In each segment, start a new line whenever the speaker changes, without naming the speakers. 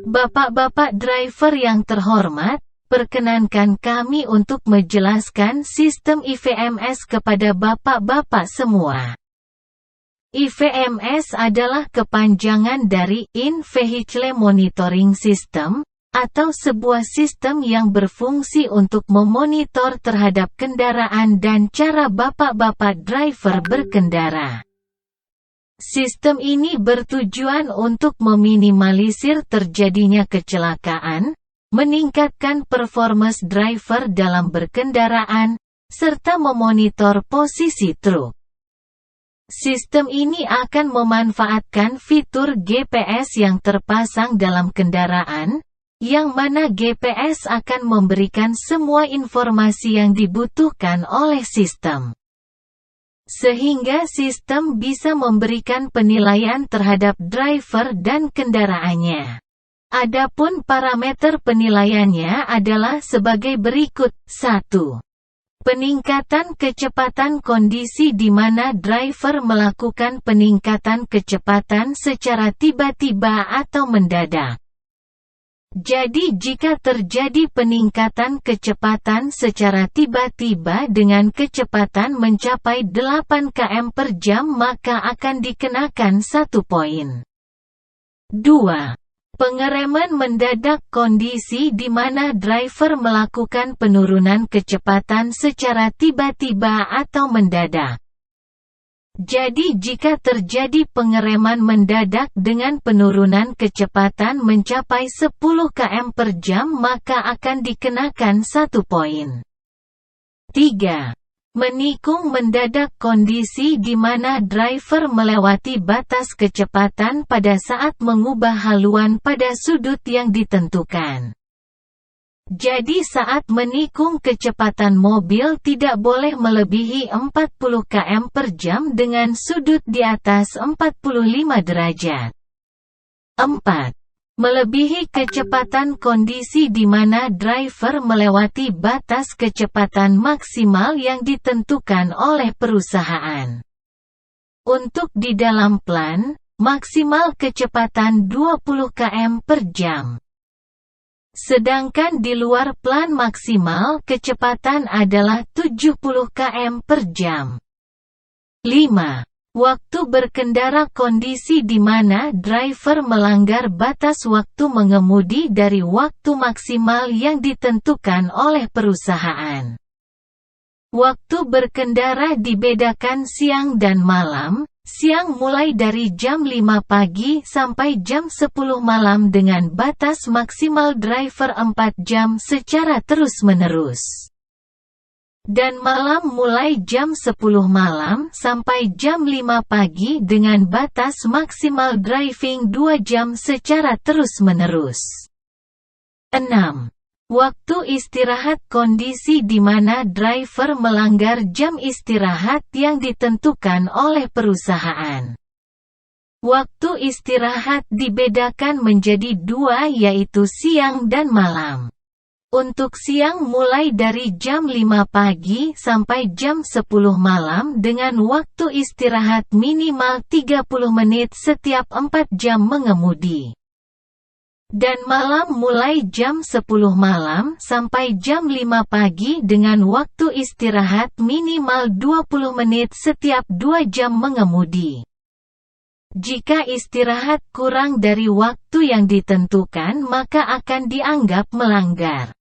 Bapak-bapak driver yang terhormat, perkenankan kami untuk menjelaskan sistem IVMS kepada bapak-bapak semua. IVMS adalah kepanjangan dari In-Vehicle Monitoring System, atau sebuah sistem yang berfungsi untuk memonitor terhadap kendaraan dan cara bapak-bapak driver berkendara. Sistem ini bertujuan untuk meminimalisir terjadinya kecelakaan, meningkatkan performance driver dalam berkendaraan, serta memonitor posisi truk. Sistem ini akan memanfaatkan fitur GPS yang terpasang dalam kendaraan, yang mana GPS akan memberikan semua informasi yang dibutuhkan oleh sistem. Sehingga sistem bisa memberikan penilaian terhadap driver dan kendaraannya. Adapun parameter penilaiannya adalah sebagai berikut. 1. Peningkatan kecepatan, kondisi di mana driver melakukan peningkatan kecepatan secara tiba-tiba atau mendadak. Jadi jika terjadi peningkatan kecepatan secara tiba-tiba dengan kecepatan mencapai 8 km per jam maka akan dikenakan 1 poin. 2. Pengereman mendadak, kondisi di mana driver melakukan penurunan kecepatan secara tiba-tiba atau mendadak. Jadi jika terjadi pengereman mendadak dengan penurunan kecepatan mencapai 10 km per jam maka akan dikenakan 1 poin. 3. Menikung mendadak, kondisi di mana driver melewati batas kecepatan pada saat mengubah haluan pada sudut yang ditentukan. Jadi saat menikung kecepatan mobil tidak boleh melebihi 40 km per jam dengan sudut di atas 45 derajat. 4. Melebihi kecepatan, kondisi di mana driver melewati batas kecepatan maksimal yang ditentukan oleh perusahaan. Untuk di dalam plan, maksimal kecepatan 20 km per jam. Sedangkan di luar plan maksimal kecepatan adalah 70 km per jam. 5. Waktu berkendara, kondisi di mana driver melanggar batas waktu mengemudi dari waktu maksimal yang ditentukan oleh perusahaan. Waktu berkendara dibedakan siang dan malam. Siang mulai dari jam 5 pagi sampai jam 10 malam dengan batas maksimal driver 4 jam secara terus-menerus. Dan malam mulai jam 10 malam sampai jam 5 pagi dengan batas maksimal driving 2 jam secara terus-menerus. 6. Waktu istirahat, kondisi di mana driver melanggar jam istirahat yang ditentukan oleh perusahaan. Waktu istirahat dibedakan menjadi 2 yaitu siang dan malam. Untuk siang mulai dari jam 5 pagi sampai jam 10 malam dengan waktu istirahat minimal 30 menit setiap 4 jam mengemudi. Dan malam mulai jam 10 malam sampai jam 5 pagi dengan waktu istirahat minimal 20 menit setiap 2 jam mengemudi. Jika istirahat kurang dari waktu yang ditentukan maka akan dianggap melanggar.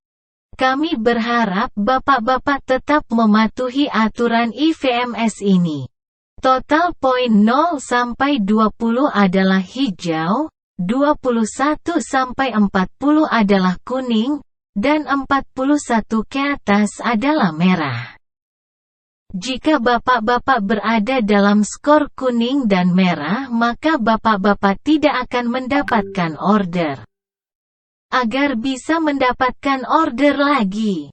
Kami berharap bapak-bapak tetap mematuhi aturan IVMS ini. Total poin 0 sampai 20 adalah hijau, 21–40 adalah kuning, dan 41 ke atas adalah merah. Jika bapak-bapak berada dalam skor kuning dan merah maka bapak-bapak tidak akan mendapatkan order. Agar bisa mendapatkan order lagi,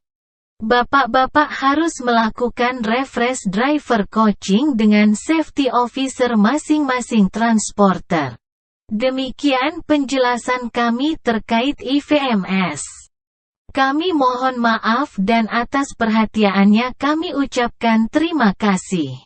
bapak-bapak harus melakukan refresh driver coaching dengan safety officer masing-masing transporter. Demikian penjelasan kami terkait IVMS. Kami mohon maaf dan atas perhatiannya kami ucapkan terima kasih.